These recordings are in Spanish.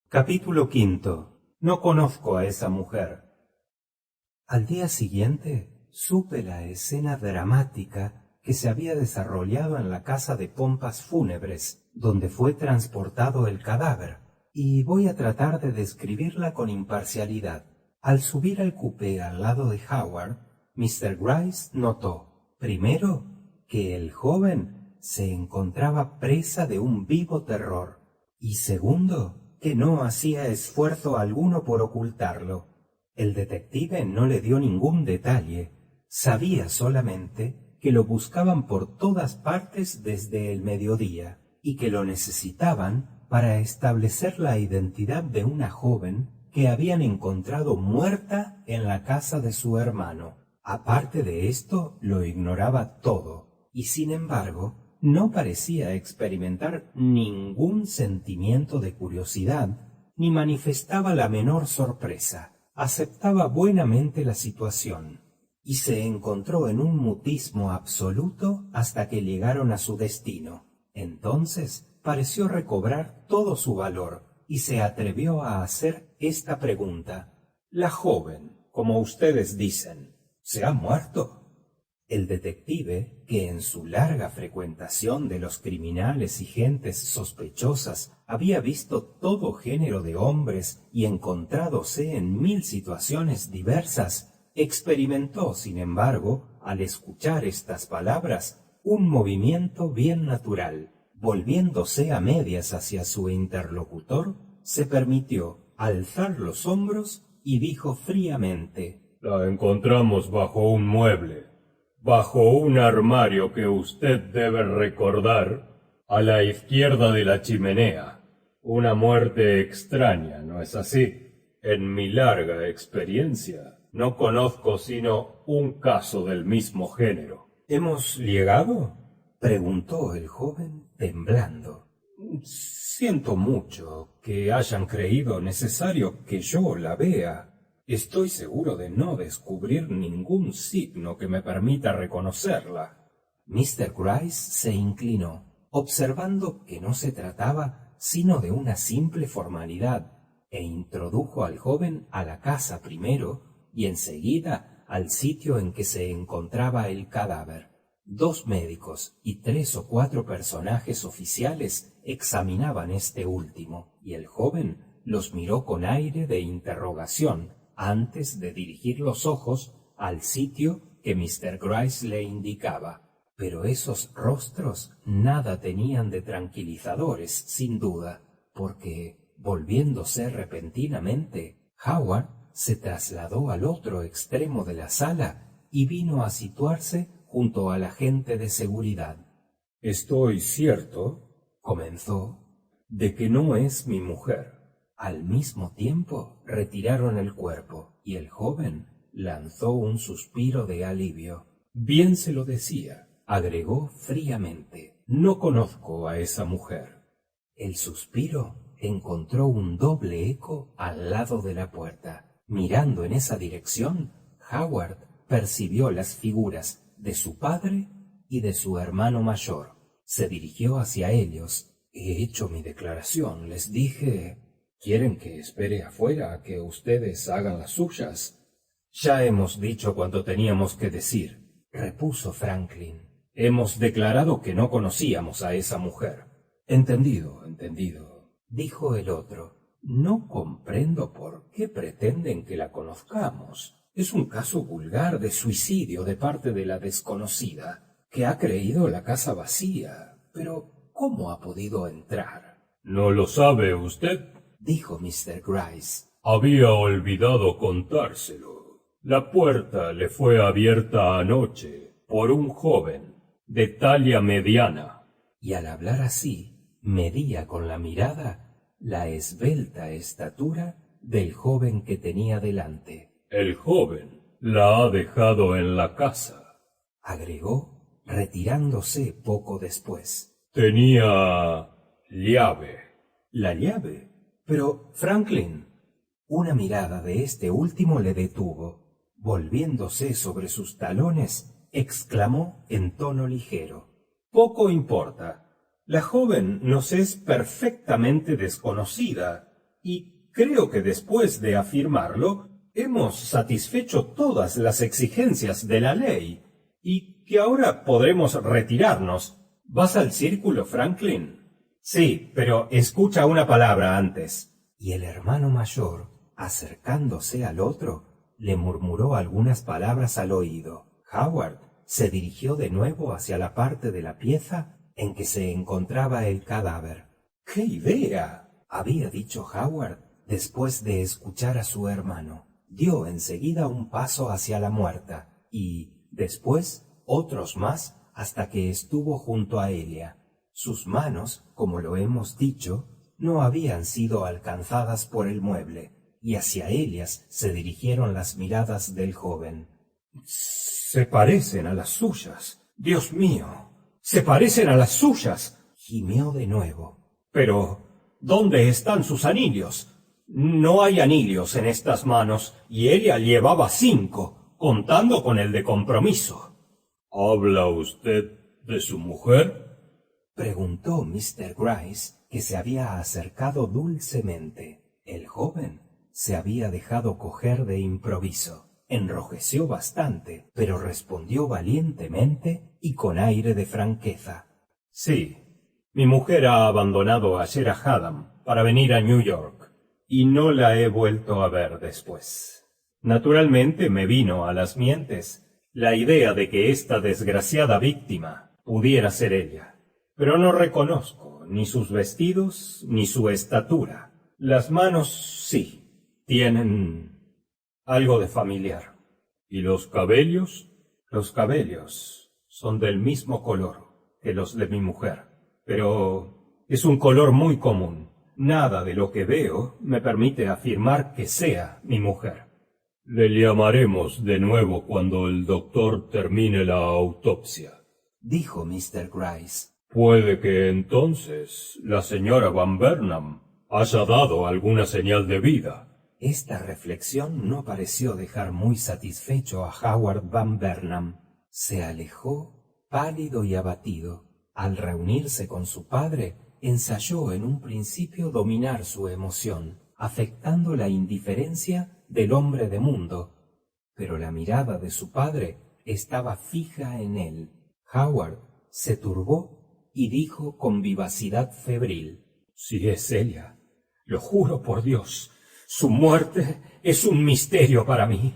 Capítulo 5. No conozco a esa mujer. Al día siguiente supe la escena dramática que se había desarrollado en la casa de pompas fúnebres, donde fue transportado el cadáver, y voy a tratar de describirla con imparcialidad. Al subir al cupé al lado de Howard, Mr. Gryce notó, primero, que el joven se encontraba presa de un vivo terror, y segundo, que no hacía esfuerzo alguno por ocultarlo. El detective no le dio ningún detalle, sabía solamente que lo buscaban por todas partes desde el mediodía y que lo necesitaban para establecer la identidad de una joven que habían encontrado muerta en la casa de su hermano. Aparte de esto, lo ignoraba todo, y sin embargo, no parecía experimentar ningún sentimiento de curiosidad, ni manifestaba la menor sorpresa. Aceptaba buenamente la situación, y se encontró en un mutismo absoluto hasta que llegaron a su destino. Entonces pareció recobrar todo su valor, y se atrevió a hacer esta pregunta. «La joven, como ustedes dicen, ¿se ha muerto?» El detective, que en su larga frecuentación de los criminales y gentes sospechosas había visto todo género de hombres y encontrádose en 1000 situaciones diversas, experimentó, sin embargo, al escuchar estas palabras, un movimiento bien natural. Volviéndose a medias hacia su interlocutor, se permitió alzar los hombros y dijo fríamente: «La encontramos bajo un mueble, bajo un armario que usted debe recordar, a la izquierda de la chimenea. Una muerte extraña, ¿no es así? En mi larga experiencia, no conozco sino un caso del mismo género». «¿Hemos llegado?», preguntó el joven temblando. «Siento mucho que hayan creído necesario que yo la vea. Estoy seguro de no descubrir ningún signo que me permita reconocerla». Mr. Gryce se inclinó, observando que no se trataba sino de una simple formalidad, e introdujo al joven a la casa primero y enseguida al sitio en que se encontraba el cadáver. 2 médicos y 3 o 4 personajes oficiales examinaban este último, y el joven los miró con aire de interrogación antes de dirigir los ojos al sitio que Mr. Gryce le indicaba. Pero esos rostros nada tenían de tranquilizadores, sin duda, porque, volviéndose repentinamente, Howard se trasladó al otro extremo de la sala y vino a situarse junto al agente de seguridad. «Estoy cierto», comenzó, «de que no es mi mujer». Al mismo tiempo retiraron el cuerpo, y el joven lanzó un suspiro de alivio. «Bien se lo decía», agregó fríamente, «no conozco a esa mujer». El suspiro encontró un doble eco al lado de la puerta. Mirando en esa dirección, Howard percibió las figuras de su padre y de su hermano mayor. Se dirigió hacia ellos. «He hecho mi declaración, les dije. ¿Quieren que espere afuera a que ustedes hagan las suyas?» «Ya hemos dicho cuanto teníamos que decir», repuso Franklin. «Hemos declarado que no conocíamos a esa mujer». «Entendido, dijo el otro. «No comprendo por qué pretenden que la conozcamos. Es un caso vulgar de suicidio de parte de la desconocida, que ha creído la casa vacía. Pero, ¿cómo ha podido entrar?» «¿No lo sabe usted?», dijo Mr. Gryce. «Había olvidado contárselo. La puerta le fue abierta anoche por un joven de talla mediana». Y al hablar así, medía con la mirada la esbelta estatura del joven que tenía delante. «El joven la ha dejado en la casa», agregó, retirándose poco después. «Tenía llave». «¿La llave? Pero, Franklin». Una mirada de este último le detuvo. Volviéndose sobre sus talones, exclamó en tono ligero: «Poco importa. La joven nos es perfectamente desconocida, y creo que después de afirmarlo, hemos satisfecho todas las exigencias de la ley, y que ahora podremos retirarnos. ¿Vas al círculo, Franklin? Sí, pero escucha una palabra antes. Y el hermano mayor, acercándose al otro, le murmuró algunas palabras al oído. Howard se dirigió de nuevo hacia la parte de la pieza en que se encontraba el cadáver. ¡Qué idea!, había dicho Howard después de escuchar a su hermano. Dio enseguida un paso hacia la muerta y, después, otros más hasta que estuvo junto a ella. Sus manos, como lo hemos dicho, no habían sido alcanzadas por el mueble, y hacia ellas se dirigieron las miradas del joven. «Se parecen a las suyas. Dios mío, se parecen a las suyas», gimió de nuevo. «Pero, ¿dónde están sus anillos? No hay anillos en estas manos, y ella llevaba 5, contando con el de compromiso». ¿Habla usted de su mujer?, preguntó Mr. Gryce, que se había acercado dulcemente. El joven se había dejado coger de improviso. Enrojeció bastante, pero respondió valientemente y con aire de franqueza. «Sí, mi mujer ha abandonado ayer a Haddam para venir a New York, y no la he vuelto a ver después. Naturalmente me vino a las mientes la idea de que esta desgraciada víctima pudiera ser ella, pero no reconozco ni sus vestidos ni su estatura. Las manos sí, tienen algo de familiar. ¿Y los cabellos? Los cabellos son del mismo color que los de mi mujer, pero es un color muy común. Nada de lo que veo me permite afirmar que sea mi mujer». Le llamaremos de nuevo cuando el doctor termine la autopsia, dijo Mr. Gryce. Puede que entonces la señora Van Burnham haya dado alguna señal de vida. Esta reflexión no pareció dejar muy satisfecho a Howard Van Burnham. Se alejó pálido y abatido. Al reunirse con su padre, ensayó en un principio dominar su emoción, afectando la indiferencia del hombre de mundo, pero la mirada de su padre estaba fija en él. Howard se turbó y dijo con vivacidad febril: «Si es ella, lo juro por Dios, su muerte es un misterio para mí.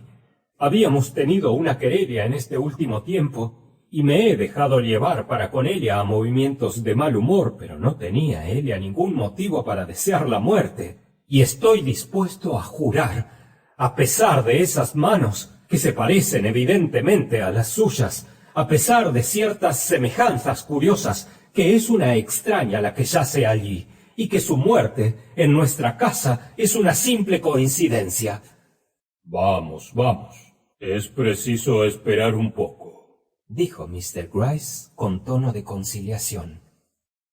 Habíamos tenido una querella en este último tiempo, y me he dejado llevar para con ella a movimientos de mal humor, pero no tenía ella ningún motivo para desear la muerte, y estoy dispuesto a jurar, a pesar de esas manos, que se parecen evidentemente a las suyas, a pesar de ciertas semejanzas curiosas, que es una extraña la que yace allí, y que su muerte en nuestra casa es una simple coincidencia». Vamos, es preciso esperar un poco, dijo Mr. Gryce con tono de conciliación.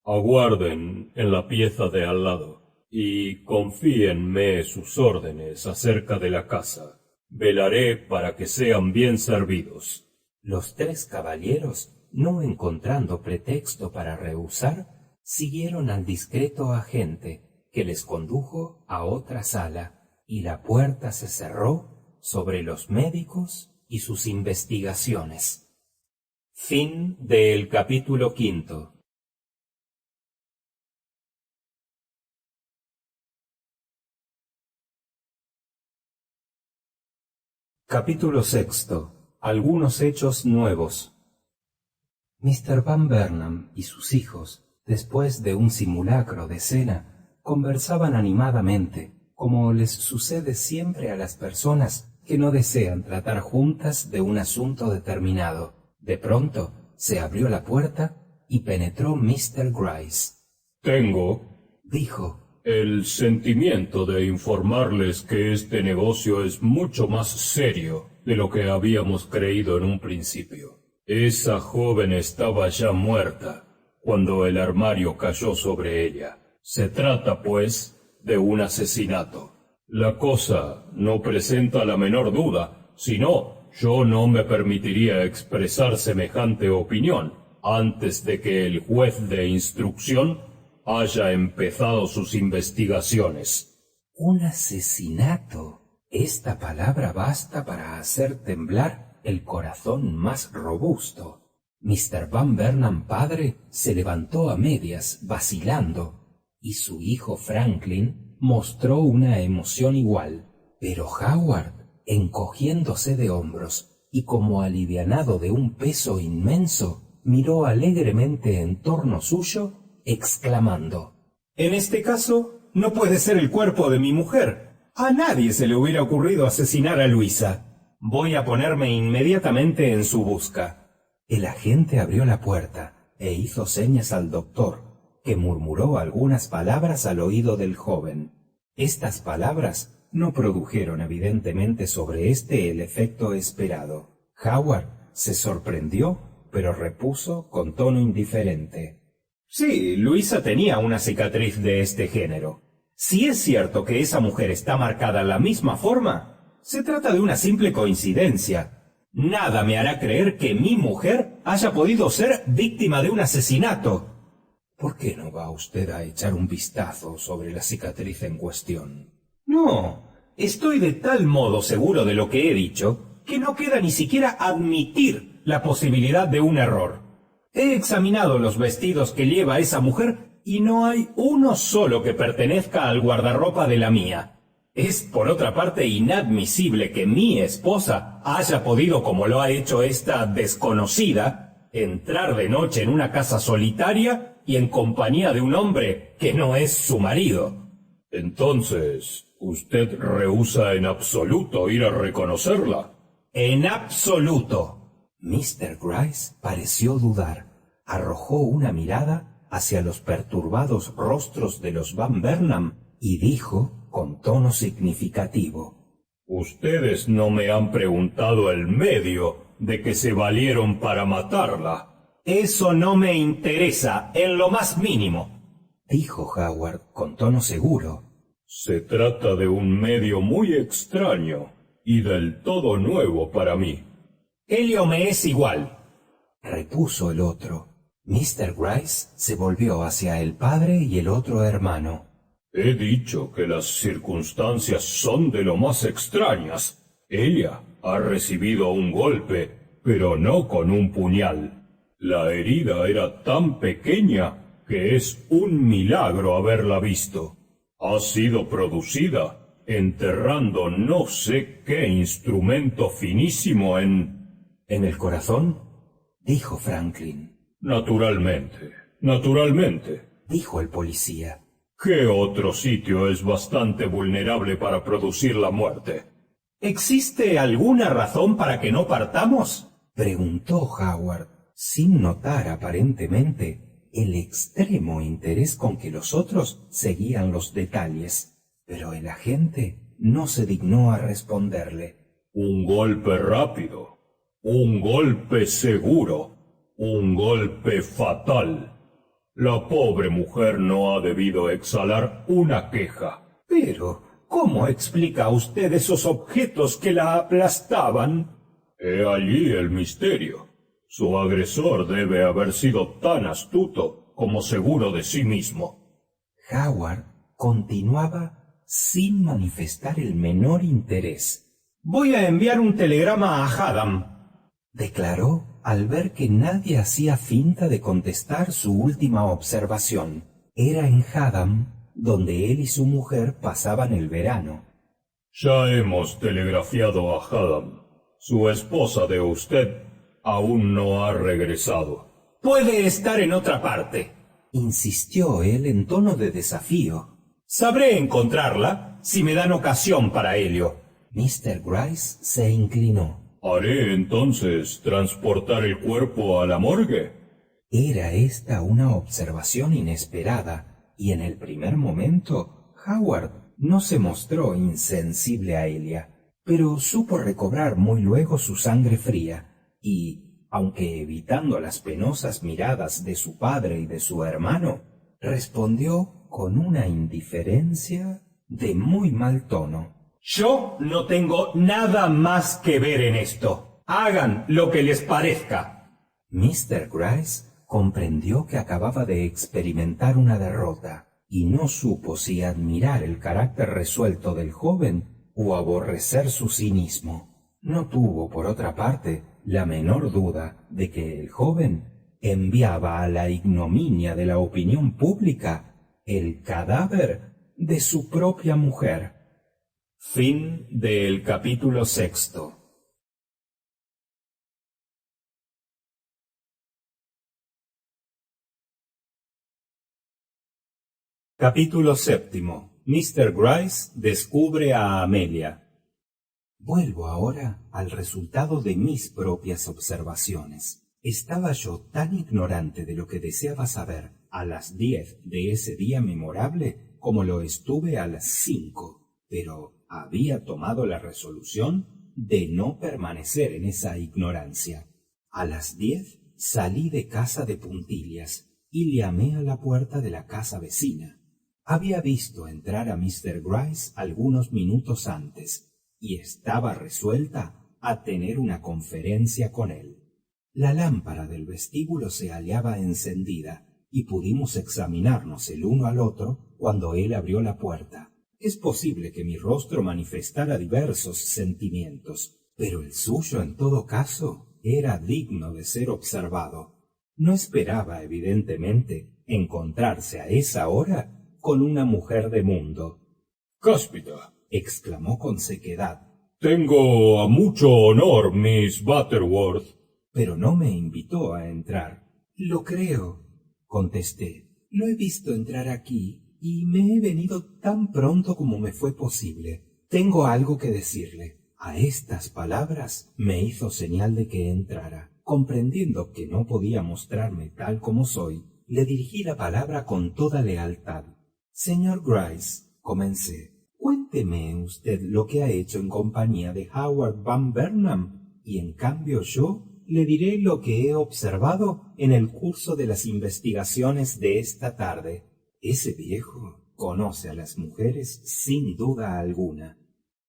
Aguarden en la pieza de al lado. Y confíenme sus órdenes acerca de la casa. Velaré para que sean bien servidos. Los 3 caballeros, no encontrando pretexto para rehusar, siguieron al discreto agente, que les condujo a otra sala, y la puerta se cerró sobre los médicos y sus investigaciones. Fin del capítulo 5. Capítulo 6. Algunos hechos nuevos. Mr. Van Burnham y sus hijos, después de un simulacro de cena, conversaban animadamente, como les sucede siempre a las personas que no desean tratar juntas de un asunto determinado. De pronto se abrió la puerta y penetró Mr. Gryce. «Tengo», dijo, «el sentimiento de informarles que este negocio es mucho más serio de lo que habíamos creído en un principio. Esa joven estaba ya muerta cuando el armario cayó sobre ella. Se trata, pues, de un asesinato. La cosa no presenta la menor duda, si no, yo no me permitiría expresar semejante opinión. antes de que el juez de instrucción haya empezado sus investigaciones. Un asesinato. Esta palabra basta para hacer temblar el corazón más robusto. Mr. Van Burnham padre se levantó a medias, vacilando, y su hijo Franklin mostró una emoción igual. Pero Howard, encogiéndose de hombros y como alivianado de un peso inmenso, miró alegremente en torno suyo, exclamando: «En este caso, no puede ser el cuerpo de mi mujer. A nadie se le hubiera ocurrido asesinar a Luisa. Voy a ponerme inmediatamente en su busca». El agente abrió la puerta e hizo señas al doctor, que murmuró algunas palabras al oído del joven. Estas palabras no produjeron evidentemente sobre éste el efecto esperado. Howard se sorprendió, pero repuso con tono indiferente: «Sí, Luisa tenía una cicatriz de este género. Si es cierto que esa mujer está marcada de la misma forma, se trata de una simple coincidencia. Nada me hará creer que mi mujer haya podido ser víctima de un asesinato». «¿Por qué no va usted a echar un vistazo sobre la cicatriz en cuestión?» «No, estoy de tal modo seguro de lo que he dicho que no queda ni siquiera admitir la posibilidad de un error. He examinado los vestidos que lleva esa mujer y no hay uno solo que pertenezca al guardarropa de la mía. Es, por otra parte, inadmisible que mi esposa haya podido, como lo ha hecho esta desconocida, entrar de noche en una casa solitaria y en compañía de un hombre que no es su marido». «Entonces, ¿usted rehúsa en absoluto ir a reconocerla?» «En absoluto». Mr. Gryce pareció dudar. Arrojó una mirada hacia los perturbados rostros de los Van Burnham y dijo con tono significativo: «Ustedes no me han preguntado el medio de que se valieron para matarla». «Eso no me interesa en lo más mínimo», dijo Howard con tono seguro. «Se trata de un medio muy extraño y del todo nuevo para mí». «Elio me es igual», repuso el otro. Mr. Gryce se volvió hacia el padre y el otro hermano. «He dicho que las circunstancias son de lo más extrañas. Ella ha recibido un golpe, pero no con un puñal. La herida era tan pequeña que es un milagro haberla visto. Ha sido producida enterrando no sé qué instrumento finísimo en el corazón», dijo Franklin. Naturalmente, dijo el policía. ¿Qué otro sitio es bastante vulnerable para producir la muerte? ¿Existe alguna razón para que no partamos?, preguntó Howard, sin notar aparentemente el extremo interés con que los otros seguían los detalles. Pero el agente no se dignó a responderle. «Un golpe rápido, un golpe seguro, un golpe fatal. La pobre mujer no ha debido exhalar una queja». «Pero, ¿cómo explica usted esos objetos que la aplastaban?». «He allí el misterio. Su agresor debe haber sido tan astuto como seguro de sí mismo». Howard continuaba sin manifestar el menor interés. «Voy a enviar un telegrama a Haddam», declaró al ver que nadie hacía finta de contestar su última observación. Era en Haddam donde él y su mujer pasaban el verano. «Ya hemos telegrafiado a Haddam. Su esposa de usted aún no ha regresado». «Puede estar en otra parte», insistió él en tono de desafío. «Sabré encontrarla si me dan ocasión para ello». Mr. Gryce se inclinó. «¿Haré entonces transportar el cuerpo a la morgue?». Era esta una observación inesperada, y en el primer momento Howard no se mostró insensible a ella, pero supo recobrar muy luego su sangre fría, y, aunque evitando las penosas miradas de su padre y de su hermano, respondió con una indiferencia de muy mal tono. «Yo no tengo nada más que ver en esto. Hagan lo que les parezca». Mr. Gryce comprendió que acababa de experimentar una derrota y no supo si admirar el carácter resuelto del joven o aborrecer su cinismo. No tuvo, por otra parte, la menor duda de que el joven enviaba a la ignominia de la opinión pública el cadáver de su propia mujer. Fin del capítulo 6. Capítulo 7. Mr. Gryce descubre a Amelia. Vuelvo ahora al resultado de mis propias observaciones. Estaba yo tan ignorante de lo que deseaba saber a las 10 de ese día memorable como lo estuve a las 5, pero había tomado la resolución de no permanecer en esa ignorancia. A las 10 salí de casa de puntillas y llamé a la puerta de la casa vecina. Había visto entrar a Mr. Gryce algunos minutos antes y estaba resuelta a tener una conferencia con él. La lámpara del vestíbulo se hallaba encendida y pudimos examinarnos el uno al otro cuando él abrió la puerta. Es posible que mi rostro manifestara diversos sentimientos, pero el suyo en todo caso era digno de ser observado. No esperaba, evidentemente, encontrarse a esa hora con una mujer de mundo. —Cáspita —exclamó con sequedad—. Tengo a mucho honor, Miss Butterworth. Pero no me invitó a entrar. —Lo creo —contesté—. Lo he visto entrar aquí y me he venido tan pronto como me fue posible. Tengo algo que decirle. A estas palabras me hizo señal de que entrara. Comprendiendo que no podía mostrarme tal como soy, le dirigí la palabra con toda lealtad. Señor Gryce, comencé, cuénteme usted lo que ha hecho en compañía de Howard Van Burnham, y en cambio yo le diré lo que he observado en el curso de las investigaciones de esta tarde. Ese viejo conoce a las mujeres sin duda alguna,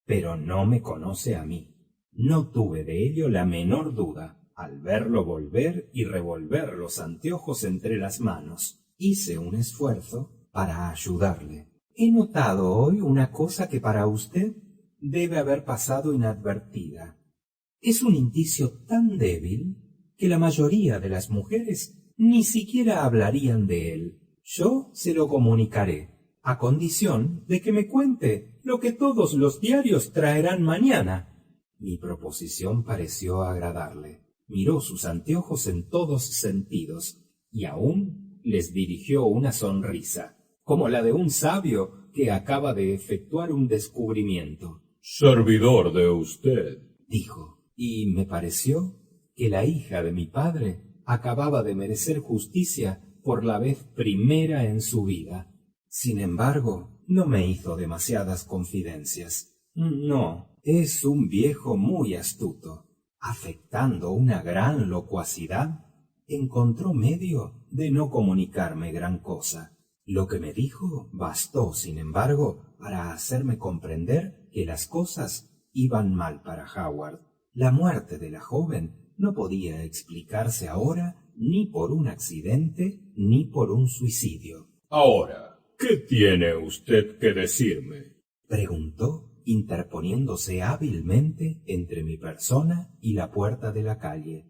pero no me conoce a mí. No tuve de ello la menor duda al verlo volver y revolver los anteojos entre las manos. Hice un esfuerzo para ayudarle. He notado hoy una cosa que para usted debe haber pasado inadvertida. Es un indicio tan débil que la mayoría de las mujeres ni siquiera hablarían de él. Yo se lo comunicaré, a condición de que me cuente lo que todos los diarios traerán mañana. Mi proposición pareció agradarle. Miró sus anteojos en todos sentidos y aún les dirigió una sonrisa, como la de un sabio que acaba de efectuar un descubrimiento. —Servidor de usted —dijo—, y me pareció que la hija de mi padre acababa de merecer justicia por la vez primera en su vida. Sin embargo, no me hizo demasiadas confidencias. No, es un viejo muy astuto. Afectando una gran locuacidad, encontró medio de no comunicarme gran cosa. Lo que me dijo bastó, sin embargo, para hacerme comprender que las cosas iban mal para Howard. La muerte de la joven no podía explicarse ahora ni por un accidente ni por un suicidio. —Ahora, ¿qué tiene usted que decirme? —preguntó, interponiéndose hábilmente entre mi persona y la puerta de la calle.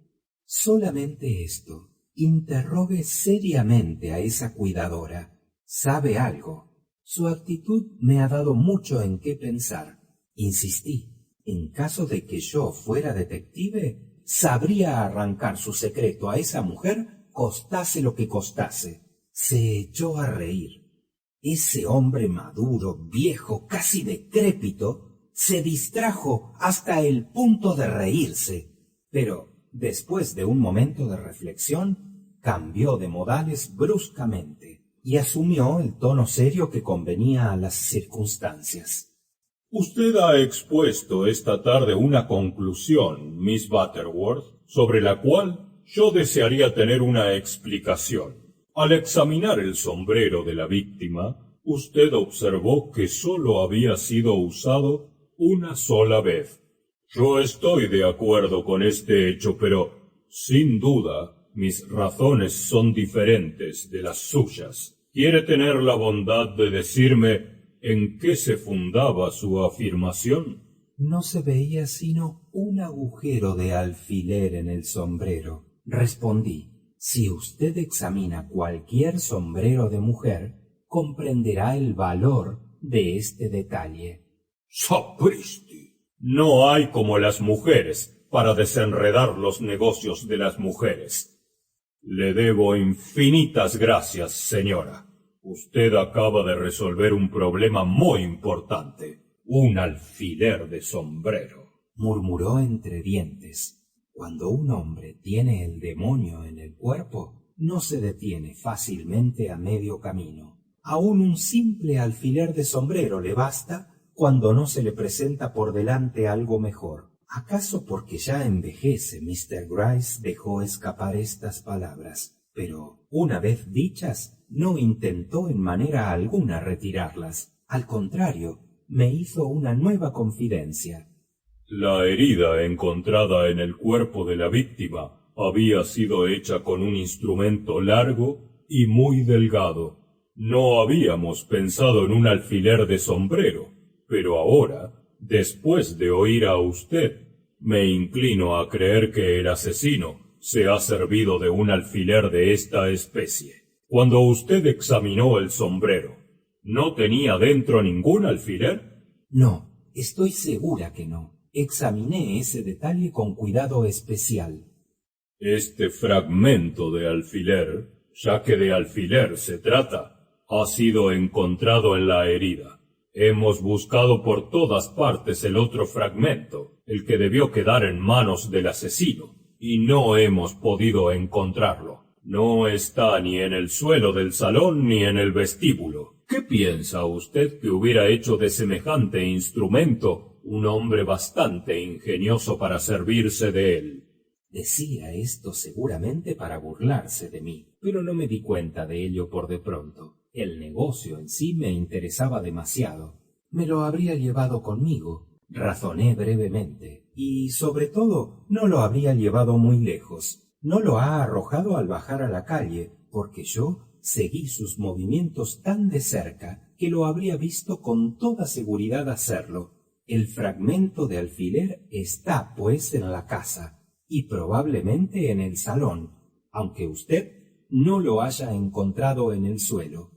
—Solamente esto. Interrogue seriamente a esa cuidadora. ¿Sabe algo? Su actitud me ha dado mucho en qué pensar. Insistí. En caso de que yo fuera detective, sabría arrancar su secreto a esa mujer, costase lo que costase. Se echó a reír. Ese hombre maduro, viejo, casi decrépito, se distrajo hasta el punto de reírse, pero después de un momento de reflexión, cambió de modales bruscamente y asumió el tono serio que convenía a las circunstancias. Usted ha expuesto esta tarde una conclusión, Miss Butterworth, sobre la cual yo desearía tener una explicación. Al examinar el sombrero de la víctima, usted observó que sólo había sido usado una sola vez. Yo estoy de acuerdo con este hecho, pero, sin duda, mis razones son diferentes de las suyas. ¿Quiere tener la bondad de decirme en qué se fundaba su afirmación? No se veía sino un agujero de alfiler en el sombrero. Respondí: si usted examina cualquier sombrero de mujer, comprenderá el valor de este detalle. ¡Sapristi! No hay como las mujeres para desenredar los negocios de las mujeres. Le debo infinitas gracias, señora. Usted acaba de resolver un problema muy importante. Un alfiler de sombrero, murmuró entre dientes. Cuando un hombre tiene el demonio en el cuerpo, no se detiene fácilmente a medio camino. Aún un simple alfiler de sombrero le basta cuando no se le presenta por delante algo mejor. ¿Acaso porque ya envejece Mr. Gryce dejó escapar estas palabras? Pero, una vez dichas, no intentó en manera alguna retirarlas. Al contrario, me hizo una nueva confidencia. La herida encontrada en el cuerpo de la víctima había sido hecha con un instrumento largo y muy delgado. No habíamos pensado en un alfiler de sombrero, pero ahora, después de oír a usted, me inclino a creer que el asesino se ha servido de un alfiler de esta especie. Cuando usted examinó el sombrero, ¿no tenía dentro ningún alfiler? No, estoy segura que no. Examiné ese detalle con cuidado especial. Este fragmento de alfiler, ya que de alfiler se trata, ha sido encontrado en la herida. Hemos buscado por todas partes el otro fragmento, el que debió quedar en manos del asesino, y no hemos podido encontrarlo. No está ni en el suelo del salón ni en el vestíbulo. ¿Qué piensa usted que hubiera hecho de semejante instrumento un hombre bastante ingenioso para servirse de él? Decía esto seguramente para burlarse de mí, pero no me di cuenta de ello por de pronto. El negocio en sí me interesaba demasiado. Me lo habría llevado conmigo, razoné brevemente, y sobre todo no lo habría llevado muy lejos. No lo ha arrojado al bajar a la calle, porque yo seguí sus movimientos tan de cerca que lo habría visto con toda seguridad hacerlo. El fragmento de alfiler está, pues, en la casa, y probablemente en el salón, aunque usted no lo haya encontrado en el suelo.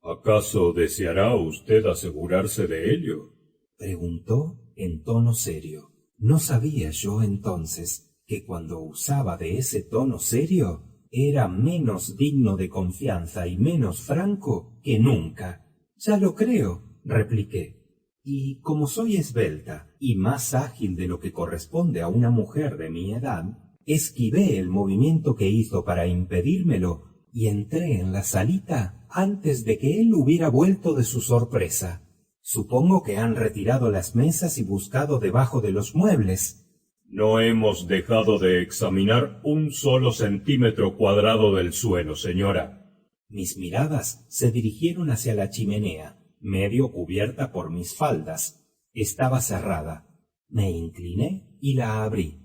¿Acaso deseará usted asegurarse de ello? Preguntó en tono serio. No sabía yo entonces que cuando usaba de ese tono serio era menos digno de confianza y menos franco que nunca. Ya lo creo, repliqué. Y como soy esbelta y más ágil de lo que corresponde a una mujer de mi edad, esquivé el movimiento que hizo para impedírmelo y entré en la salita antes de que él hubiera vuelto de su sorpresa. Supongo que han retirado las mesas y buscado debajo de los muebles. No hemos dejado de examinar un solo centímetro cuadrado del suelo, señora. Mis miradas se dirigieron hacia la chimenea, medio cubierta por mis faldas. Estaba cerrada. Me incliné y la abrí.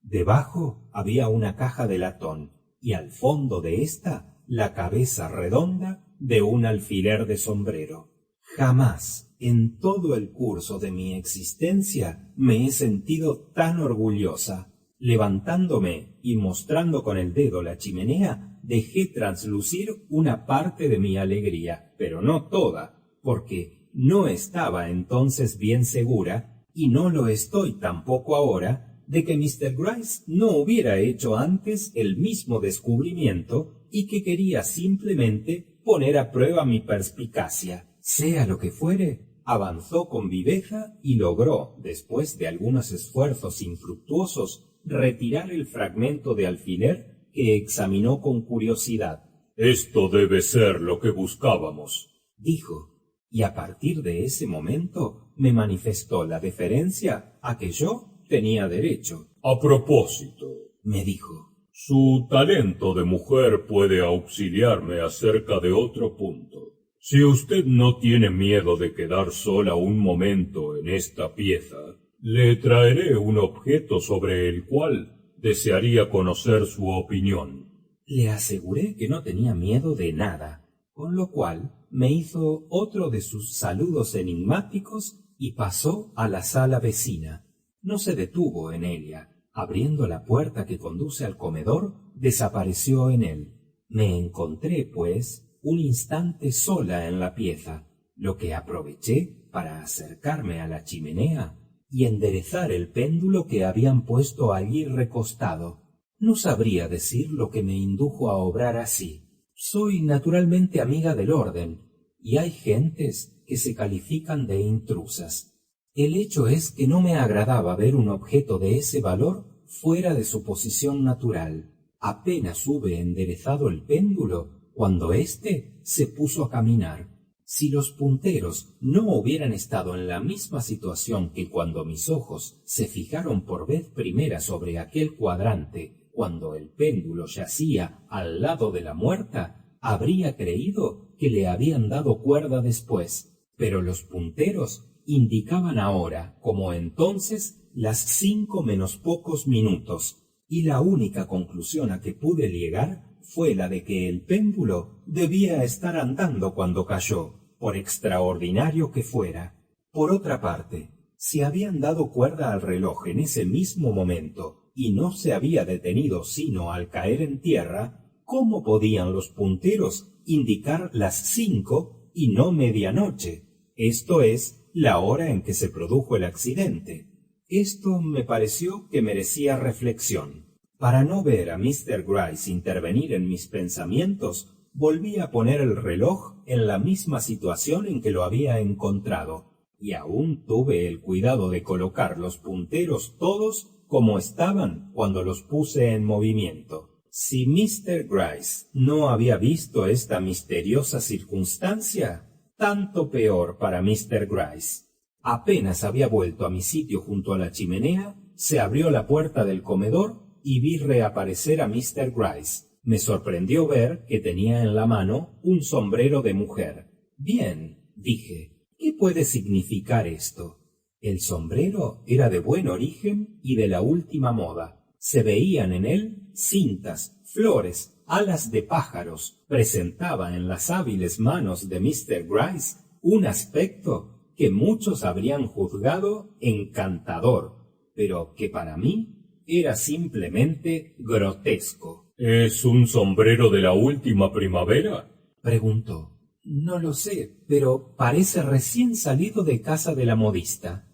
Debajo había una caja de latón, y al fondo de ésta la cabeza redonda de un alfiler de sombrero. Jamás en todo el curso de mi existencia me he sentido tan orgullosa. Levantándome y mostrando con el dedo la chimenea, dejé traslucir una parte de mi alegría, pero no toda, porque no estaba entonces bien segura, y no lo estoy tampoco ahora, de que Mr. Gryce no hubiera hecho antes el mismo descubrimiento y que quería simplemente poner a prueba mi perspicacia. Sea lo que fuere, avanzó con viveza y logró, después de algunos esfuerzos infructuosos, retirar el fragmento de alfiler que examinó con curiosidad. Esto debe ser lo que buscábamos, dijo, y a partir de ese momento me manifestó la deferencia a que yo tenía derecho. A propósito, me dijo, su talento de mujer puede auxiliarme acerca de otro punto. Si usted no tiene miedo de quedar sola un momento en esta pieza, le traeré un objeto sobre el cual desearía conocer su opinión. Le aseguré que no tenía miedo de nada, con lo cual me hizo otro de sus saludos enigmáticos y pasó a la sala vecina. No se detuvo en ella. Abriendo la puerta que conduce al comedor, desapareció en él. Me encontré, pues, un instante sola en la pieza, lo que aproveché para acercarme a la chimenea y enderezar el péndulo que habían puesto allí recostado. No sabría decir lo que me indujo a obrar así. Soy naturalmente amiga del orden, y hay gentes que se califican de intrusas. El hecho es que no me agradaba ver un objeto de ese valor fuera de su posición natural. Apenas hube enderezado el péndulo cuando éste se puso a caminar. Si los punteros no hubieran estado en la misma situación que cuando mis ojos se fijaron por vez primera sobre aquel cuadrante, cuando el péndulo yacía al lado de la muerta, habría creído que le habían dado cuerda después. Pero los punteros indicaban ahora, como entonces, las 5 menos pocos minutos, y la única conclusión a que pude llegar fue la de que el péndulo debía estar andando cuando cayó, por extraordinario que fuera. Por otra parte, si habían dado cuerda al reloj en ese mismo momento y no se había detenido sino al caer en tierra, ¿cómo podían los punteros indicar las 5 y no medianoche? Esto es, la hora en que se produjo el accidente. Esto me pareció que merecía reflexión. Para no ver a Mr. Gryce intervenir en mis pensamientos, volví a poner el reloj en la misma situación en que lo había encontrado, y aún tuve el cuidado de colocar los punteros todos como estaban cuando los puse en movimiento. Si Mr. Gryce no había visto esta misteriosa circunstancia, tanto peor para Mr. Gryce. Apenas había vuelto a mi sitio junto a la chimenea, se abrió la puerta del comedor y vi reaparecer a Mr. Gryce. Me sorprendió ver que tenía en la mano un sombrero de mujer. Bien, dije, ¿qué puede significar esto? El sombrero era de buen origen y de la última moda. Se veían en él cintas, flores, alas de pájaros. Presentaba en las hábiles manos de Mr. Gryce un aspecto que muchos habrían juzgado encantador, pero que para mí era simplemente grotesco. ¿Es un sombrero de la última primavera?, preguntó. No lo sé, pero parece recién salido de casa de la modista.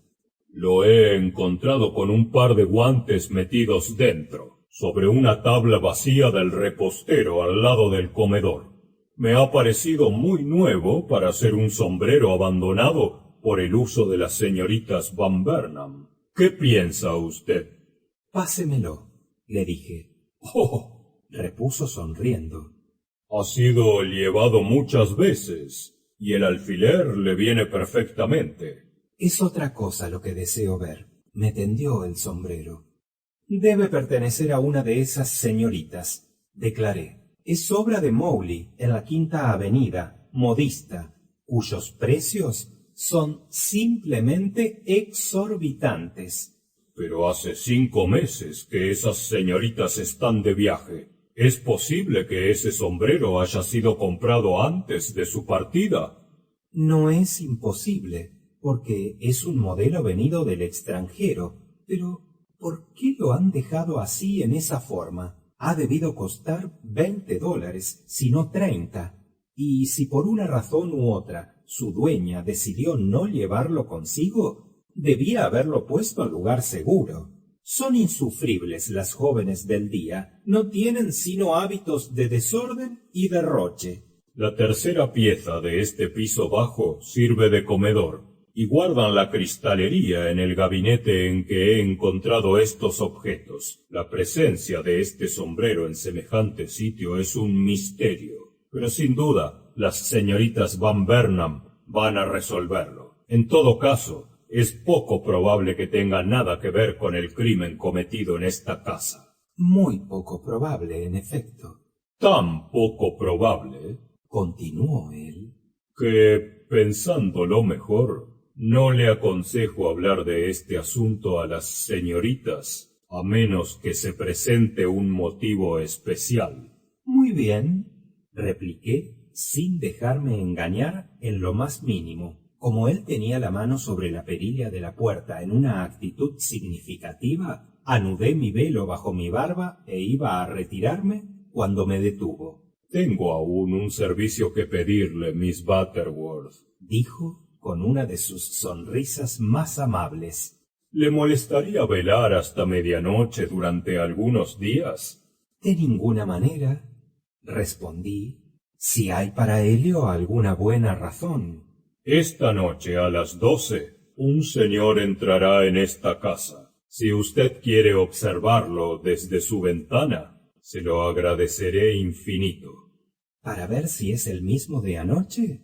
Lo he encontrado con un par de guantes metidos dentro, sobre una tabla vacía del repostero al lado del comedor. Me ha parecido muy nuevo para ser un sombrero abandonado por el uso de las señoritas Van Burnham. ¿Qué piensa usted? Pásemelo, le dije. Oh, repuso sonriendo. Ha sido llevado muchas veces, y el alfiler le viene perfectamente. Es otra cosa lo que deseo ver. Me tendió el sombrero. Debe pertenecer a una de esas señoritas, declaré. Es obra de Mowley, en la Quinta Avenida, modista, cuyos precios son simplemente exorbitantes. Pero hace 5 meses que esas señoritas están de viaje. ¿Es posible que ese sombrero haya sido comprado antes de su partida? No es imposible, porque es un modelo venido del extranjero. Pero, ¿por qué lo han dejado así en esa forma? Ha debido costar $20, si no 30. Y si por una razón u otra su dueña decidió no llevarlo consigo, debía haberlo puesto en lugar seguro. Son insufribles las jóvenes del día, no tienen sino hábitos de desorden y derroche. La tercera pieza de este piso bajo sirve de comedor, y guardan la cristalería en el gabinete en que he encontrado estos objetos. La presencia de este sombrero en semejante sitio es un misterio, pero sin duda las señoritas Van Burnham van a resolverlo. En todo caso, es poco probable que tenga nada que ver con el crimen cometido en esta casa. Muy poco probable, en efecto. Tan poco probable, continuó él, que, pensándolo mejor, no le aconsejo hablar de este asunto a las señoritas, a menos que se presente un motivo especial. Muy bien, repliqué, sin dejarme engañar en lo más mínimo. Como él tenía la mano sobre la perilla de la puerta en una actitud significativa, anudé mi velo bajo mi barba e iba a retirarme cuando me detuvo. Tengo aún un servicio que pedirle, Miss Butterworth, dijo con una de sus sonrisas más amables. ¿Le molestaría velar hasta medianoche durante algunos días? De ninguna manera, respondí, si hay para ello alguna buena razón. Esta noche a las 12, un señor entrará en esta casa. Si usted quiere observarlo desde su ventana, se lo agradeceré infinito. ¿Para ver si es el mismo de anoche?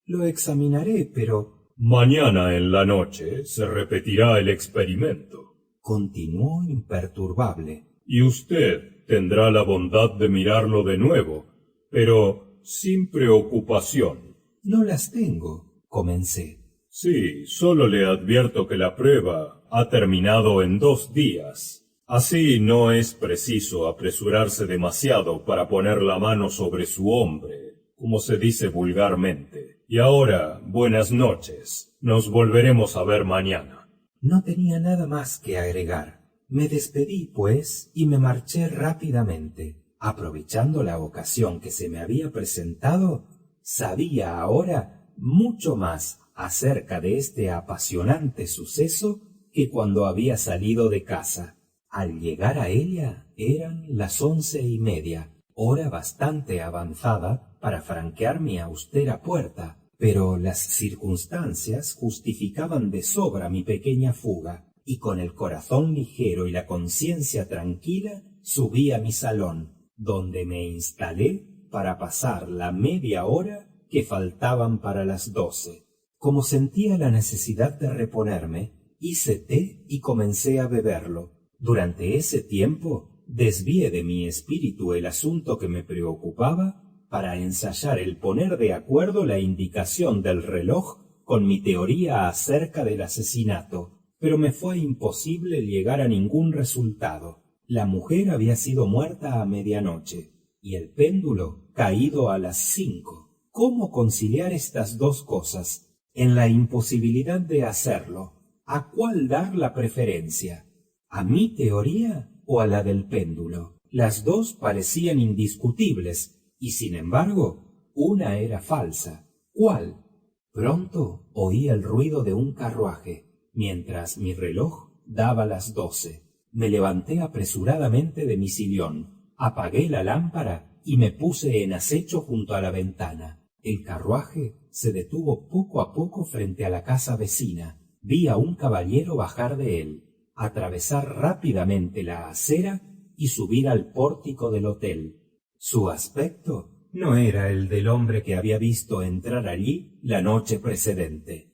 Lo examinaré, pero... Mañana en la noche se repetirá el experimento, continuó imperturbable. Y usted tendrá la bondad de mirarlo de nuevo, pero sin preocupación. No las tengo, comencé. Sí, solo le advierto que la prueba ha terminado en 2 días. Así no es preciso apresurarse demasiado para poner la mano sobre su hombre, como se dice vulgarmente. Y ahora, buenas noches. Nos volveremos a ver mañana. No tenía nada más que agregar. Me despedí, pues, y me marché rápidamente. Aprovechando la ocasión que se me había presentado, sabía ahora mucho más acerca de este apasionante suceso que cuando había salido de casa. Al llegar a ella eran las 11:30, hora bastante avanzada para franquear mi austera puerta, pero las circunstancias justificaban de sobra mi pequeña fuga, y con el corazón ligero y la conciencia tranquila subí a mi salón, donde me instalé para pasar la media hora que faltaban para las 12. Como sentía la necesidad de reponerme, hice té y comencé a beberlo. Durante ese tiempo desvié de mi espíritu el asunto que me preocupaba para ensayar el poner de acuerdo la indicación del reloj con mi teoría acerca del asesinato, pero me fue imposible llegar a ningún resultado. La mujer había sido muerta a medianoche y el péndulo caído a las 5. ¿Cómo conciliar estas dos cosas? En la imposibilidad de hacerlo, ¿a cuál dar la preferencia? ¿A mi teoría o a la del péndulo? Las dos parecían indiscutibles, y sin embargo, una era falsa. ¿Cuál? Pronto oí el ruido de un carruaje, mientras mi reloj daba las 12. Me levanté apresuradamente de mi sillón, apagué la lámpara y me puse en acecho junto a la ventana. El carruaje se detuvo poco a poco frente a la casa vecina. Vi a un caballero bajar de él, atravesar rápidamente la acera y subir al pórtico del hotel. Su aspecto no era el del hombre que había visto entrar allí la noche precedente.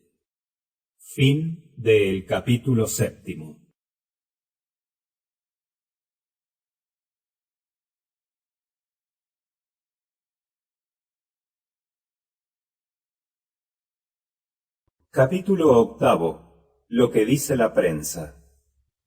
Fin del capítulo 7. Capítulo 8. Lo que dice la prensa.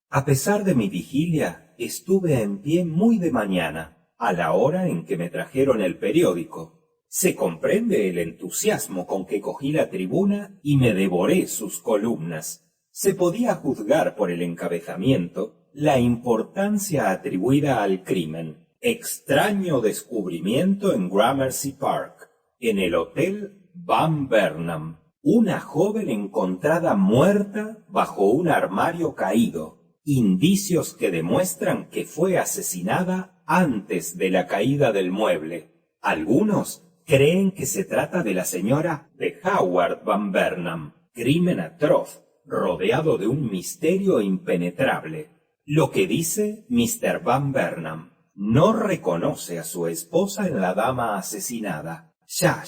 A pesar de mi vigilia, estuve en pie muy de mañana, a la hora en que me trajeron el periódico. Se comprende el entusiasmo con que cogí la tribuna y me devoré sus columnas. Se podía juzgar por el encabezamiento la importancia atribuida al crimen. Extraño descubrimiento en Gramercy Park, en el Hotel Van Burnham. Una joven encontrada muerta bajo un armario caído. Indicios que demuestran que fue asesinada antes de la caída del mueble. Algunos creen que se trata de la señora de Howard Van Burnham. Crimen atroz, rodeado de un misterio impenetrable. Lo que dice Mr. Van Burnham. No reconoce a su esposa en la dama asesinada. Ya.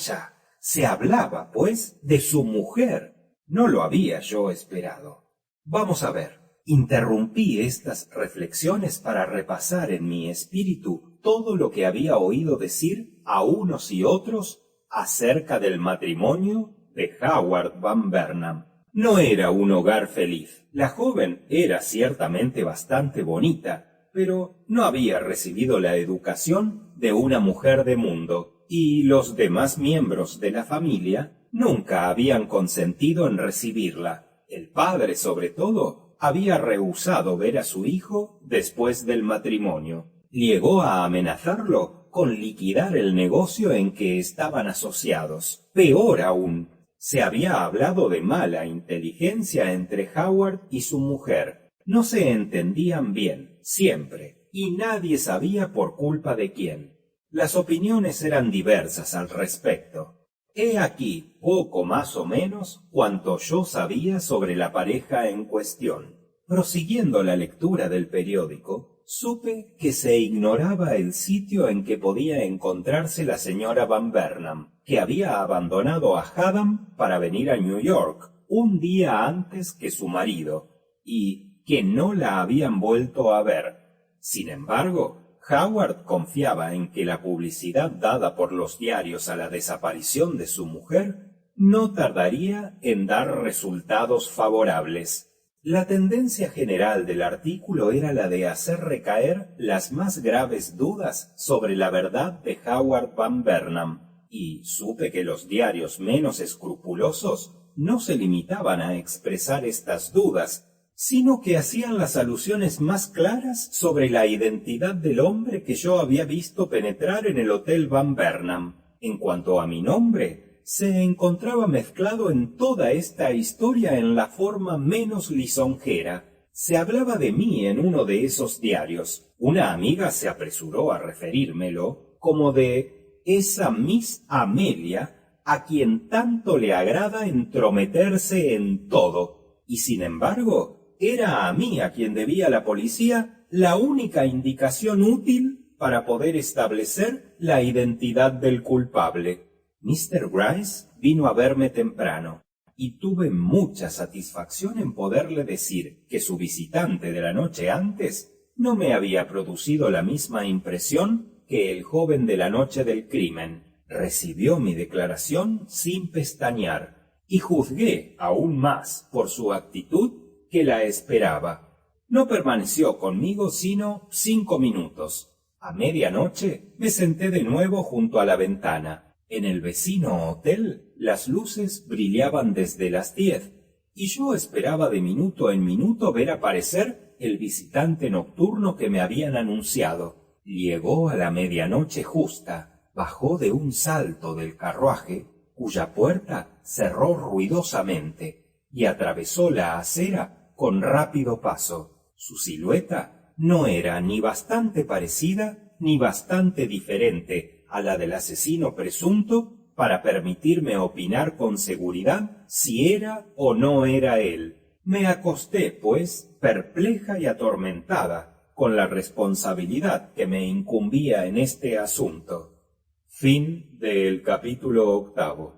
Se hablaba, pues, de su mujer. No lo había yo esperado. Vamos a ver. Interrumpí estas reflexiones para repasar en mi espíritu todo lo que había oído decir a unos y otros acerca del matrimonio de Howard Van Burnham. No era un hogar feliz. La joven era ciertamente bastante bonita, pero no había recibido la educación de una mujer de mundo, y los demás miembros de la familia nunca habían consentido en recibirla. El padre, sobre todo, había rehusado ver a su hijo después del matrimonio. Llegó a amenazarlo con liquidar el negocio en que estaban asociados. Peor aún, se había hablado de mala inteligencia entre Howard y su mujer. No se entendían bien, siempre, y nadie sabía por culpa de quién. Las opiniones eran diversas al respecto. He aquí, poco más o menos, cuanto yo sabía sobre la pareja en cuestión. Prosiguiendo la lectura del periódico, supe que se ignoraba el sitio en que podía encontrarse la señora Van Burnham, que había abandonado a Haddam para venir a New York un día antes que su marido, y que no la habían vuelto a ver. Sin embargo, Howard confiaba en que la publicidad dada por los diarios a la desaparición de su mujer no tardaría en dar resultados favorables. La tendencia general del artículo era la de hacer recaer las más graves dudas sobre la verdad de Howard Van Burnham, y supe que los diarios menos escrupulosos no se limitaban a expresar estas dudas, sino que hacían las alusiones más claras sobre la identidad del hombre que yo había visto penetrar en el Hotel Van Burnham. En cuanto a mi nombre, se encontraba mezclado en toda esta historia en la forma menos lisonjera. Se hablaba de mí en uno de esos diarios. Una amiga se apresuró a referírmelo como de esa Miss Amelia a quien tanto le agrada entrometerse en todo. Y sin embargo, era a mí a quien debía la policía la única indicación útil para poder establecer la identidad del culpable. Mr. Gryce vino a verme temprano, y tuve mucha satisfacción en poderle decir que su visitante de la noche antes no me había producido la misma impresión que el joven de la noche del crimen. Recibió mi declaración sin pestañear, y juzgué aún más por su actitud que la esperaba. No permaneció conmigo sino 5 minutos. A medianoche me senté de nuevo junto a la ventana. En el vecino hotel las luces brillaban desde las 10, y yo esperaba de minuto en minuto ver aparecer el visitante nocturno que me habían anunciado. Llegó a la medianoche justa, bajó de un salto del carruaje, cuya puerta cerró ruidosamente, y atravesó la acera con rápido paso. Su silueta no era ni bastante parecida ni bastante diferente a la del asesino presunto para permitirme opinar con seguridad si era o no era él. Me acosté, pues, perpleja y atormentada con la responsabilidad que me incumbía en este asunto. Fin del capítulo 8.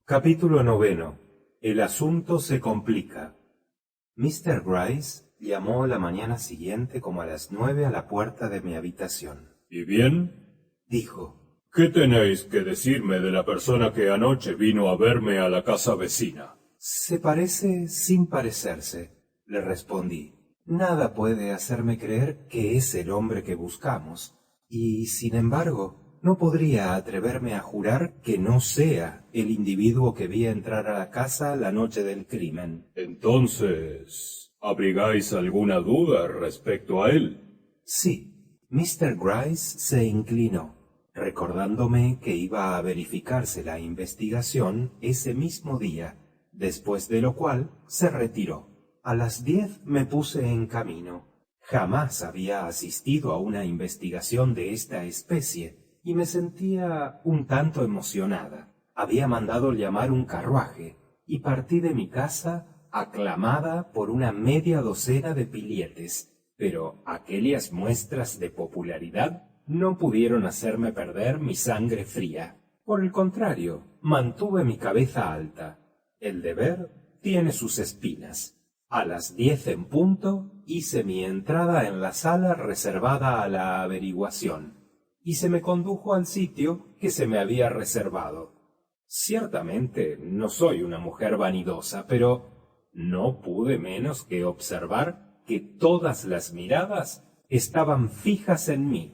Capítulo 9. El asunto se complica. Mr. Gryce llamó la mañana siguiente como a las 9 a la puerta de mi habitación. ¿Y bien? Dijo. ¿Qué tenéis que decirme de la persona que anoche vino a verme a la casa vecina? Se parece sin parecerse, le respondí. Nada puede hacerme creer que es el hombre que buscamos, y sin embargo no podría atreverme a jurar que no sea el individuo que vi entrar a la casa la noche del crimen. Entonces, ¿abrigáis alguna duda respecto a él? Sí. Mr. Gryce se inclinó, recordándome que iba a verificarse la investigación ese mismo día, después de lo cual se retiró. A las 10 me puse en camino. Jamás había asistido a una investigación de esta especie, y me sentía un tanto emocionada. Había mandado llamar un carruaje, y partí de mi casa aclamada por una media docena de pilietes, pero aquellas muestras de popularidad no pudieron hacerme perder mi sangre fría. Por el contrario, mantuve mi cabeza alta. El deber tiene sus espinas. A las 10 en punto hice mi entrada en la sala reservada a la averiguación, y se me condujo al sitio que se me había reservado. Ciertamente no soy una mujer vanidosa, pero no pude menos que observar que todas las miradas estaban fijas en mí.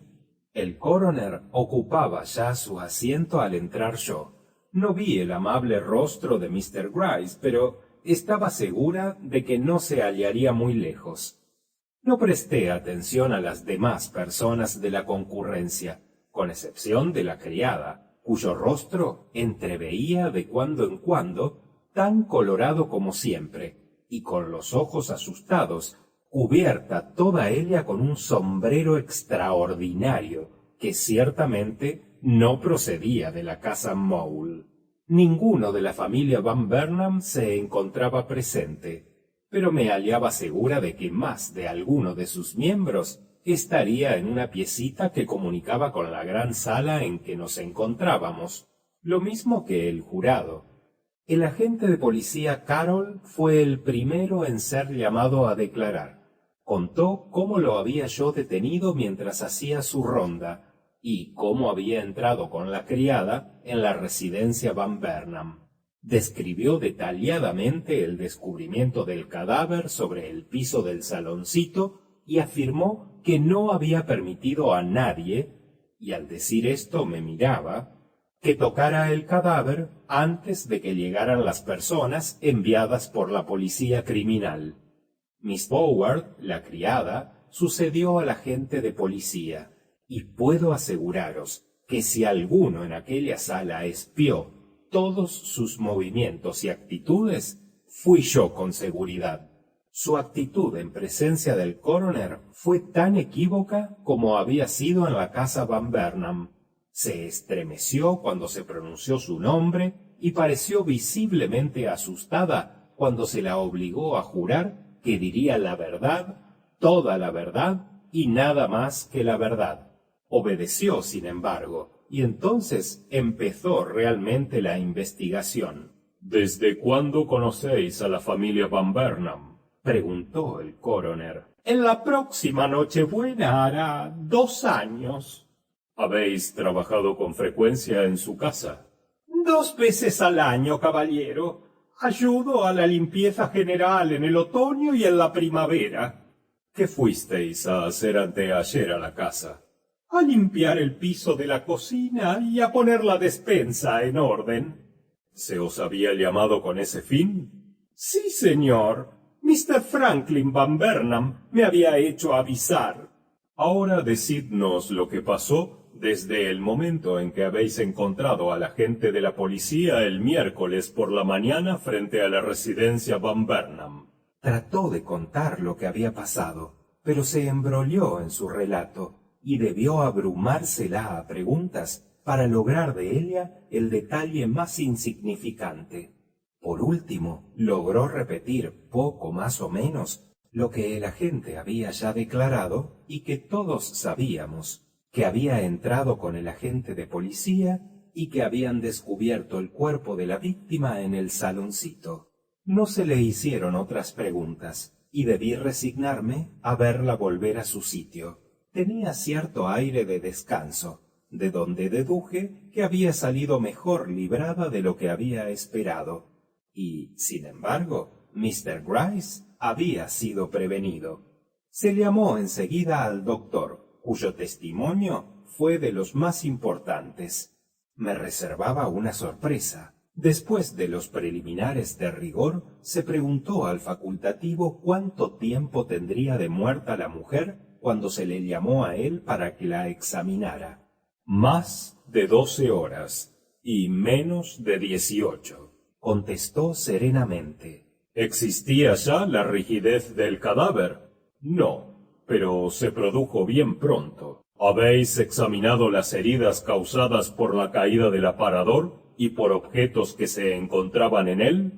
El coroner ocupaba ya su asiento al entrar yo. No vi el amable rostro de Mr. Gryce, pero estaba segura de que no se hallaría muy lejos. No presté atención a las demás personas de la concurrencia, con excepción de la criada, cuyo rostro entreveía de cuando en cuando, tan colorado como siempre, y con los ojos asustados, cubierta toda ella con un sombrero extraordinario, que ciertamente no procedía de la casa Mole. Ninguno de la familia Van Burnham se encontraba presente, pero me hallaba segura de que más de alguno de sus miembros estaría en una piecita que comunicaba con la gran sala en que nos encontrábamos, lo mismo que el jurado. El agente de policía Carroll fue el primero en ser llamado a declarar. Contó cómo lo había yo detenido mientras hacía su ronda y cómo había entrado con la criada en la residencia Van Burnham. Describió detalladamente el descubrimiento del cadáver sobre el piso del saloncito y afirmó que no había permitido a nadie, y al decir esto me miraba, que tocara el cadáver antes de que llegaran las personas enviadas por la policía criminal. Miss Boward, la criada, sucedió al agente de policía, y puedo aseguraros que si alguno en aquella sala espió todos sus movimientos y actitudes, fui yo con seguridad. Su actitud en presencia del coroner fue tan equívoca como había sido en la casa Van Burnham. Se estremeció cuando se pronunció su nombre y pareció visiblemente asustada cuando se la obligó a jurar que diría la verdad, toda la verdad y nada más que la verdad. Obedeció, sin embargo, y entonces empezó realmente la investigación. ¿Desde cuándo conocéis a la familia Van Burnham?, preguntó el coroner. En la próxima Nochebuena hará 2 años. ¿Habéis trabajado con frecuencia en su casa? 2 veces al año, caballero. Ayudo a la limpieza general en el otoño y en la primavera. ¿Qué fuisteis a hacer anteayer a la casa? A limpiar el piso de la cocina y a poner la despensa en orden. ¿Se os había llamado con ese fin? Sí, señor. Mr. Franklin Van Burnham me había hecho avisar. Ahora decidnos lo que pasó desde el momento en que habéis encontrado al agente de la policía el miércoles por la mañana frente a la residencia Van Burnham. Trató de contar lo que había pasado, pero se embrolló en su relato y debió abrumársela a preguntas para lograr de ella el detalle más insignificante. Por último, logró repetir poco más o menos lo que el agente había ya declarado y que todos sabíamos, que había entrado con el agente de policía y que habían descubierto el cuerpo de la víctima en el saloncito. No se le hicieron otras preguntas y debí resignarme a verla volver a su sitio. Tenía cierto aire de descanso, de donde deduje que había salido mejor librada de lo que había esperado. Y, sin embargo, Mr. Gryce había sido prevenido. Se llamó enseguida al doctor, cuyo testimonio fue de los más importantes. Me reservaba una sorpresa. Después de los preliminares de rigor, se preguntó al facultativo cuánto tiempo tendría de muerta la mujer cuando se le llamó a él para que la examinara. Más de 12 horas y menos de 18. Contestó serenamente. ¿Existía ya la rigidez del cadáver? No, pero se produjo bien pronto. ¿Habéis examinado las heridas causadas por la caída del aparador y por objetos que se encontraban en él?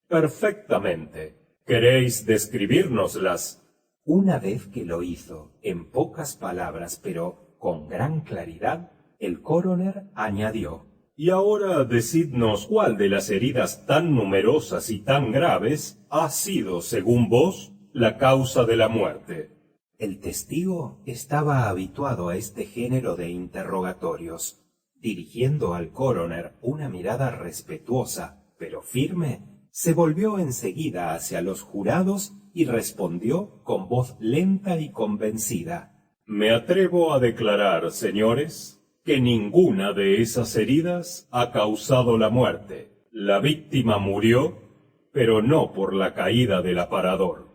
Perfectamente. ¿Queréis describírnoslas? Una vez que lo hizo, en pocas palabras, pero con gran claridad, el coroner añadió: Y ahora decidnos cuál de las heridas tan numerosas y tan graves ha sido, según vos, la causa de la muerte. El testigo estaba habituado a este género de interrogatorios. Dirigiendo al coroner una mirada respetuosa, pero firme, se volvió enseguida hacia los jurados y respondió con voz lenta y convencida. Me atrevo a declarar, señores, que ninguna de esas heridas ha causado la muerte. La víctima murió, pero no por la caída del aparador.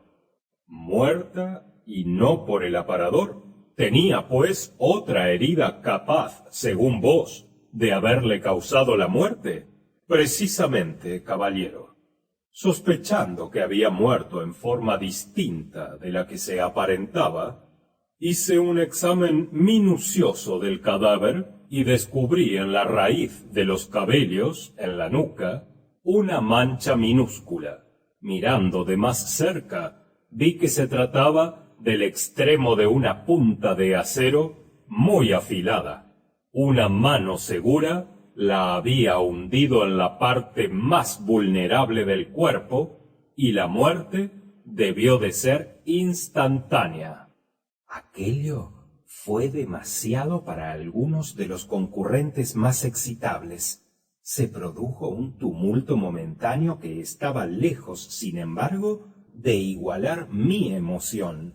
Muerta y no por el aparador. Tenía, pues, otra herida capaz, según vos, de haberle causado la muerte. Precisamente, caballero. Sospechando que había muerto en forma distinta de la que se aparentaba, hice un examen minucioso del cadáver y descubrí en la raíz de los cabellos, en la nuca, una mancha minúscula. Mirando de más cerca, vi que se trataba del extremo de una punta de acero muy afilada. Una mano segura la había hundido en la parte más vulnerable del cuerpo y la muerte debió de ser instantánea. Aquello fue demasiado para algunos de los concurrentes más excitables. Se produjo un tumulto momentáneo que estaba lejos, sin embargo, de igualar mi emoción.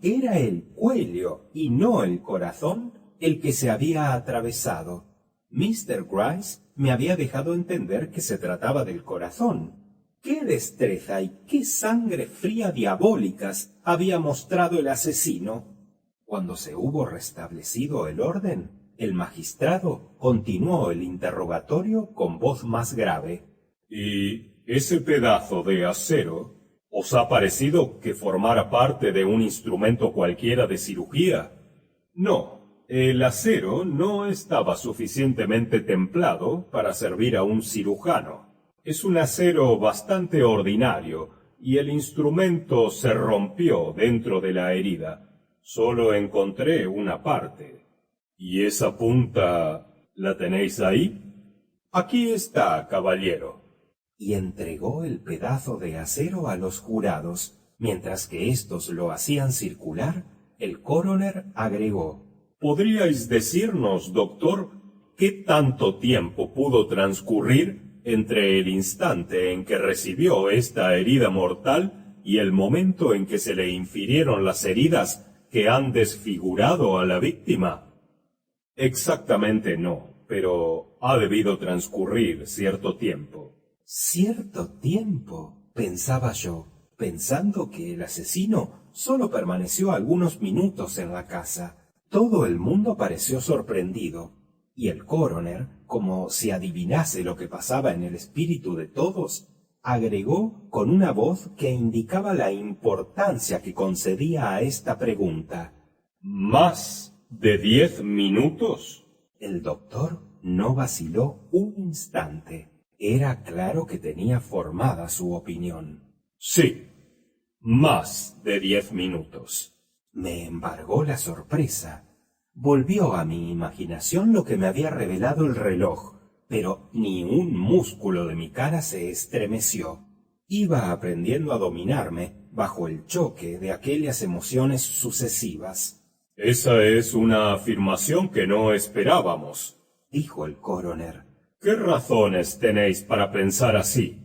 Era el cuello y no el corazón el que se había atravesado. Mr. Gryce me había dejado entender que se trataba del corazón. ¡Qué destreza y qué sangre fría diabólicas había mostrado el asesino! Cuando se hubo restablecido el orden, el magistrado continuó el interrogatorio con voz más grave. ¿Y ese pedazo de acero os ha parecido que formara parte de un instrumento cualquiera de cirugía? No, el acero no estaba suficientemente templado para servir a un cirujano. Es un acero bastante ordinario, y el instrumento se rompió dentro de la herida. Solo encontré una parte. ¿Y esa punta la tenéis ahí? Aquí está, caballero. Y entregó el pedazo de acero a los jurados. Mientras que éstos lo hacían circular, el coroner agregó: ¿Podríais decirnos, doctor, qué tanto tiempo pudo transcurrir entre el instante en que recibió esta herida mortal y el momento en que se le infirieron las heridas que han desfigurado a la víctima? Exactamente no, pero ha debido transcurrir cierto tiempo. Cierto tiempo, pensaba yo, pensando que el asesino solo permaneció algunos minutos en la casa. Todo el mundo pareció sorprendido, y el coroner, como si adivinase lo que pasaba en el espíritu de todos, agregó con una voz que indicaba la importancia que concedía a esta pregunta: ¿Más de 10 minutos? El doctor no vaciló un instante. Era claro que tenía formada su opinión. Sí, más de 10 minutos. Me embargó la sorpresa. Volvió a mi imaginación lo que me había revelado el reloj, pero ni un músculo de mi cara se estremeció. Iba aprendiendo a dominarme bajo el choque de aquellas emociones sucesivas. Esa es una afirmación que no esperábamos, dijo el coroner. ¿Qué razones tenéis para pensar así?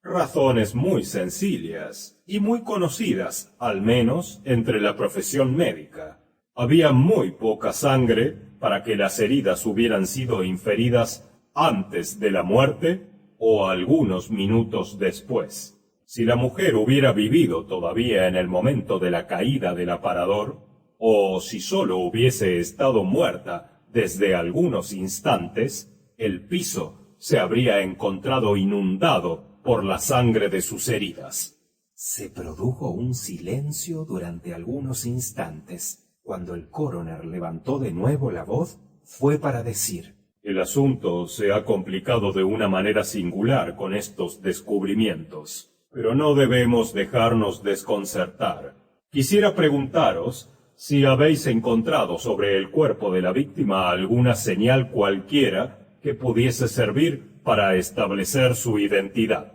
Razones muy sencillas y muy conocidas, al menos entre la profesión médica. Había muy poca sangre para que las heridas hubieran sido inferidas antes de la muerte o algunos minutos después. Si la mujer hubiera vivido todavía en el momento de la caída del aparador, o si sólo hubiese estado muerta desde algunos instantes, el piso se habría encontrado inundado por la sangre de sus heridas. Se produjo un silencio durante algunos instantes. Cuando el coroner levantó de nuevo la voz, fue para decir: El asunto se ha complicado de una manera singular con estos descubrimientos, pero no debemos dejarnos desconcertar. Quisiera preguntaros si habéis encontrado sobre el cuerpo de la víctima alguna señal cualquiera que pudiese servir para establecer su identidad.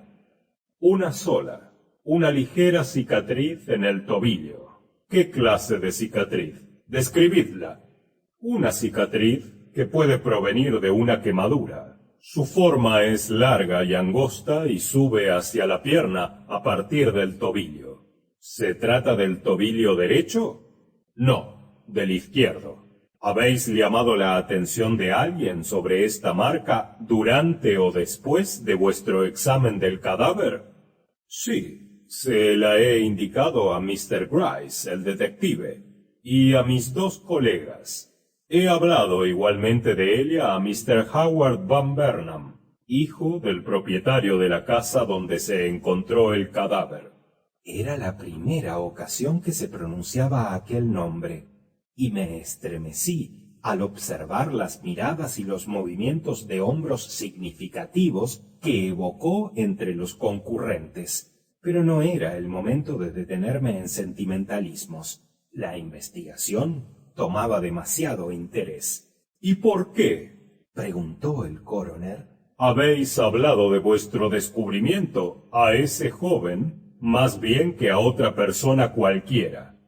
Una sola, una ligera cicatriz en el tobillo. ¿Qué clase de cicatriz? Describidla. Una cicatriz que puede provenir de una quemadura. Su forma es larga y angosta y sube hacia la pierna a partir del tobillo. ¿Se trata del tobillo derecho? No, del izquierdo. ¿Habéis llamado la atención de alguien sobre esta marca durante o después de vuestro examen del cadáver? Sí, se la he indicado a Mr. Gryce, el detective, y a mis dos colegas. He hablado igualmente de ella a Mr. Howard Van Burnham, hijo del propietario de la casa donde se encontró el cadáver. Era la primera ocasión que se pronunciaba aquel nombre, y me estremecí al observar las miradas y los movimientos de hombros significativos que evocó entre los concurrentes. Pero no era el momento de detenerme en sentimentalismos. La investigación tomaba demasiado interés. ¿Y por qué?, preguntó el coroner. ¿Habéis hablado de vuestro descubrimiento a ese joven más bien que a otra persona cualquiera?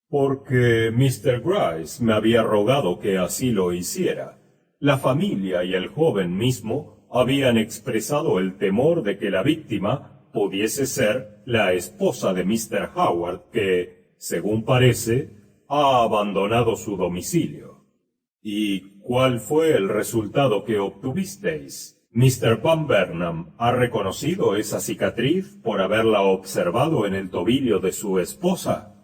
Porque Mr. Gryce me había rogado que así lo hiciera. La familia y el joven mismo habían expresado el temor de que la víctima pudiese ser la esposa de Mr. Howard, que, según parece, ha abandonado su domicilio. ¿Y cuál fue el resultado que obtuvisteis? ¿Mr. Van Burnham ha reconocido esa cicatriz por haberla observado en el tobillo de su esposa?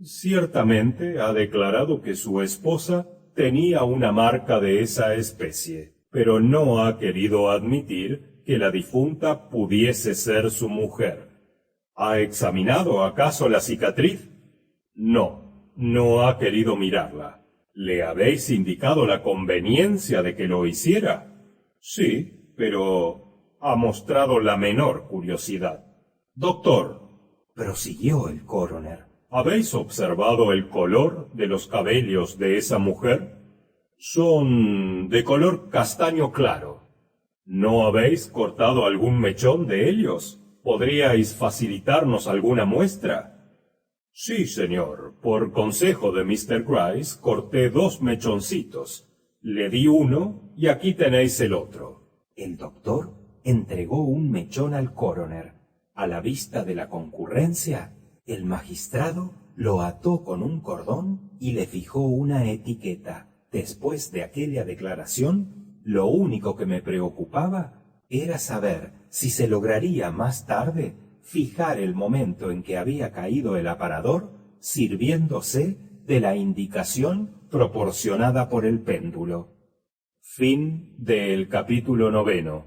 Ciertamente ha declarado que su esposa tenía una marca de esa especie, pero no ha querido admitir que la difunta pudiese ser su mujer. ¿Ha examinado acaso la cicatriz? No, no ha querido mirarla. ¿Le habéis indicado la conveniencia de que lo hiciera? Sí, pero ha mostrado la menor curiosidad. Doctor, prosiguió el coroner, ¿habéis observado el color de los cabellos de esa mujer? Son de color castaño claro. ¿No habéis cortado algún mechón de ellos? ¿Podríais facilitarnos alguna muestra? Sí, señor. Por consejo de Mr. Gryce, corté 2 mechoncitos. Le di uno y aquí tenéis el otro. El doctor entregó un mechón al coroner. A la vista de la concurrencia, el magistrado lo ató con un cordón y le fijó una etiqueta. Después de aquella declaración, lo único que me preocupaba era saber si se lograría más tarde fijar el momento en que había caído el aparador sirviéndose de la indicación proporcionada por el péndulo. Fin del capítulo 9.